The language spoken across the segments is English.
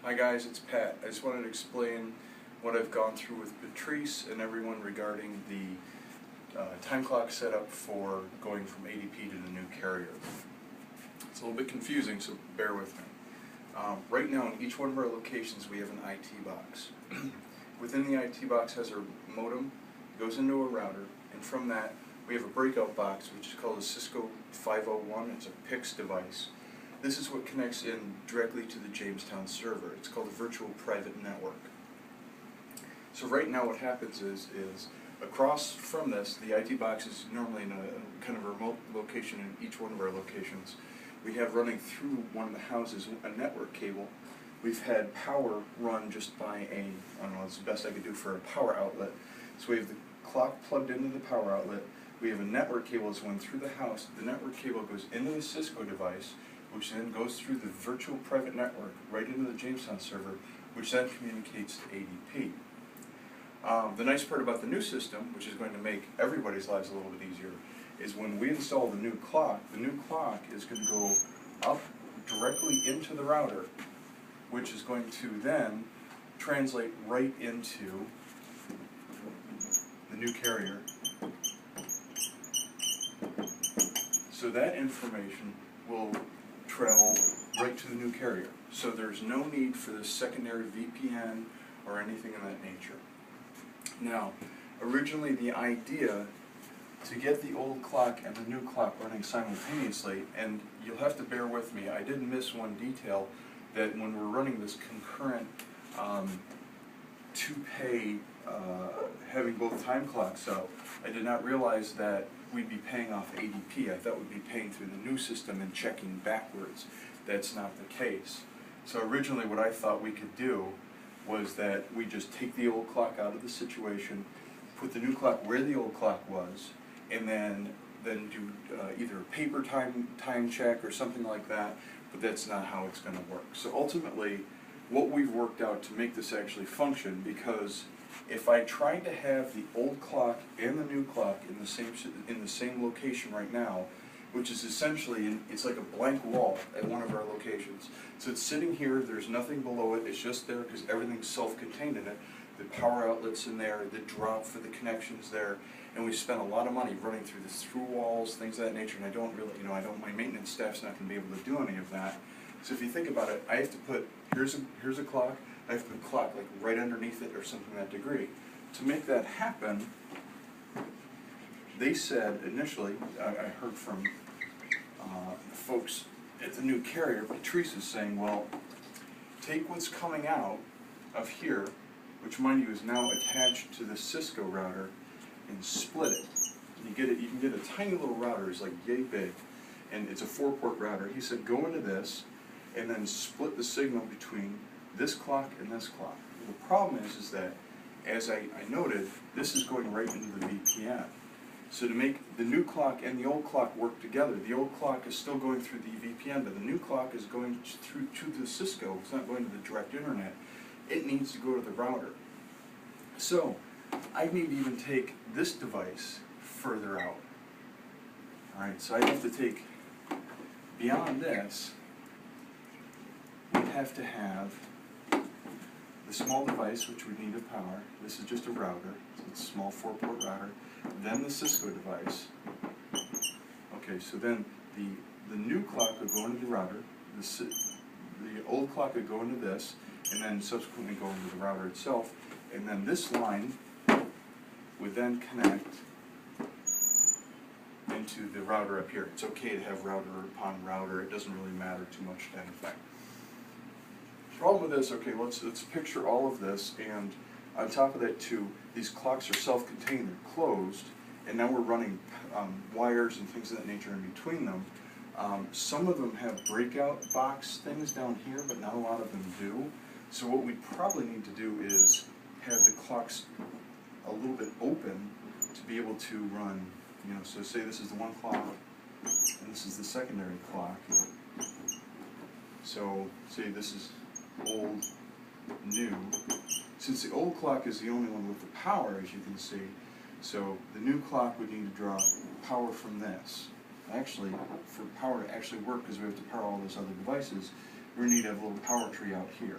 Hi guys, it's Pat. I just wanted to explain what I've gone through with Patrice and everyone regarding the time clock setup for going from ADP to the new carrier. It's a little bit confusing, so bear with me. Right now in each one of our locations we have an IT box. Within the IT box has our modem, goes into a router, and from that we have a breakout box which is called a Cisco 501. It's a PIX device. This is what connects in directly to the Jamestown server. It's called a virtual private network. So right now what happens is across from this, the IT box is normally in a kind of a remote location in each one of our locations. We have running through one of the houses a network cable. We've had power run just by I don't know, it's the best I could do for a power outlet. So we have the clock plugged into the power outlet. We have a network cable that's going through the house. The network cable goes into the Cisco device, which then goes through the virtual private network right into the Jamestown server, which then communicates to ADP. The nice part about the new system, which is going to make everybody's lives a little bit easier, is when we install the new clock is going to go up directly into the router, which is going to then translate right into the new carrier. So that information will travel right to the new carrier. So there's no need for this secondary VPN or anything of that nature. Now, originally the idea to get the old clock and the new clock running simultaneously, and you'll have to bear with me, I did miss one detail, that when we're running this concurrent to-pay, having both time clocks out, I did not realize that we'd be paying off ADP. I thought we'd be paying through the new system and checking backwards. That's not the case. So originally what I thought we could do was that we just take the old clock out of the situation, put the new clock where the old clock was, and then do either a paper time check or something like that, but that's not how it's going to work. So ultimately, what we've worked out to make this actually function, because if I tried to have the old clock and the new clock in the same location right now, which is essentially, it's like a blank wall at one of our locations. So it's sitting here, there's nothing below it, it's just there because everything's self-contained in it. The power outlet's in there, the drop for the connections there, and we spent a lot of money running through this through walls, things of that nature, and I don't really, my maintenance staff's not going to be able to do any of that. So if you think about it, I have to put, here's a clock, I have to put a clock like right underneath it or something that degree. To make that happen, they said initially, I heard from folks at the new carrier, Patrice is saying, well, take what's coming out of here, which mind you is now attached to the Cisco router, and split it. You can get a tiny little router, it's like yay big, and it's a 4-port router. He said, go into this, and then split the signal between this clock and this clock. The problem is that, as I noted, this is going right into the VPN. So to make the new clock and the old clock work together, the old clock is still going through the VPN, but the new clock is going through to the Cisco. It's not going to the direct internet. It needs to go to the router. So I need to even take this device further out. Alright, so I have to take, beyond this, we'd have to have the small device, which would need a power. This is just a router. So it's a small 4-port router. Then the Cisco device. Okay, so then the new clock would go into the router. The old clock would go into this, and then subsequently go into the router itself. And then this line would then connect into the router up here. It's okay to have router upon router. It doesn't really matter too much to anything. The problem with this, okay, let's picture all of this, and on top of that too, these clocks are self-contained, they're closed, and now we're running wires and things of that nature in between them. Some of them have breakout box things down here, but not a lot of them do. So what we probably need to do is have the clocks a little bit open to be able to run, so say this is the one clock, and this is the secondary clock. So say this is old, new. Since the old clock is the only one with the power, as you can see, so the new clock would need to draw power from this. Actually, for power to actually work, because we have to power all those other devices, we're going to need to have a little power tree out here.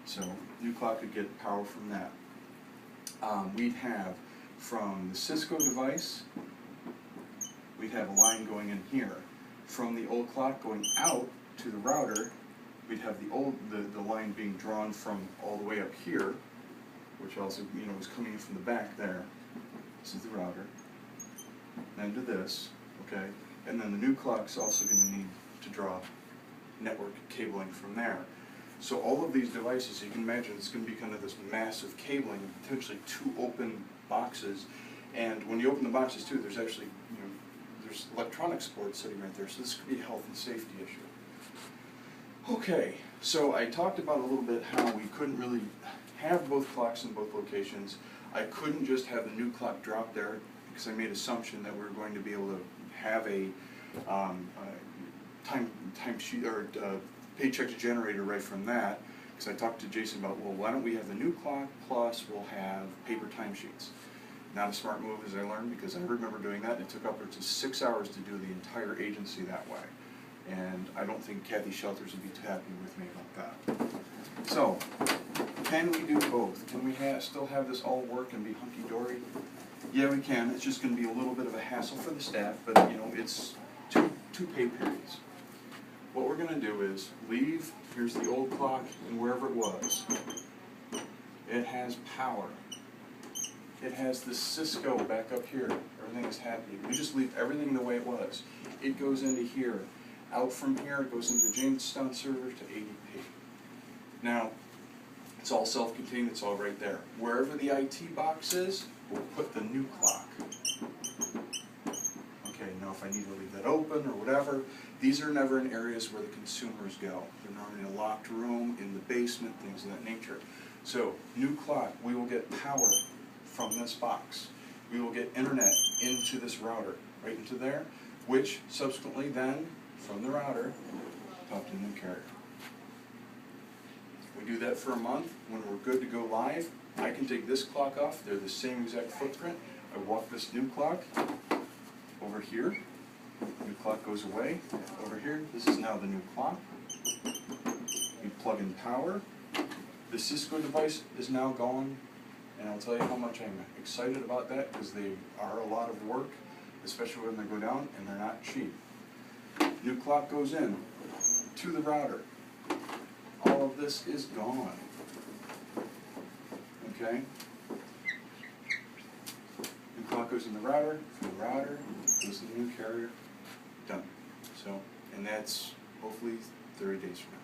So new clock could get power from that. We'd have from the Cisco device, we'd have a line going in here. From the old clock going out to the router, we'd have the line being drawn from all the way up here, which also, you know, is coming in from the back there. This is the router. Then to this, okay? And then the new clock's also going to need to draw network cabling from there. So all of these devices, you can imagine, it's going to be kind of this massive cabling, potentially 2 open boxes. And when you open the boxes too, there's actually, you know, there's electronics board sitting right there, so this could be a health and safety issue. Okay, so I talked about a little bit how we couldn't really have both clocks in both locations. I couldn't just have the new clock drop there because I made assumption that we were going to be able to have a time sheet or paycheck generator right from that, because I talked to Jason about, well, why don't we have the new clock plus we'll have paper timesheets. Not a smart move, as I learned, because I remember doing that. It took upwards of 6 hours to do the entire agency that way, and I don't think Kathy Shelters would be too happy with me about that. So, can we do both? Can we still have this all work and be hunky-dory? Yeah, we can. It's just going to be a little bit of a hassle for the staff, but you know, it's two pay periods. What we're going to do is leave, here's the old clock, and wherever it was, it has power. It has the Cisco back up here. Everything is happy. We just leave everything the way it was. It goes into here. Out from here, it goes into the Jamestown server to ADP. Now, it's all self-contained, it's all right there. Wherever the IT box is, we'll put the new clock. Okay, now if I need to leave that open or whatever, these are never in areas where the consumers go. They're not in a locked room, in the basement, things of that nature. So, new clock, we will get power from this box. We will get internet into this router, right into there, which subsequently then, from the router, talk to the new carrier. We do that for a month. When we're good to go live, I can take this clock off. They're the same exact footprint. I walk this new clock over here. New clock goes away. Over here, this is now the new clock. We plug in power. The Cisco device is now gone. And I'll tell you how much I'm excited about that, because they are a lot of work, especially when they go down, and they're not cheap. New clock goes in to the router. All of this is gone. Okay? New clock goes in the router, from the router goes to the new carrier. Done. So, and that's hopefully 30 days from now.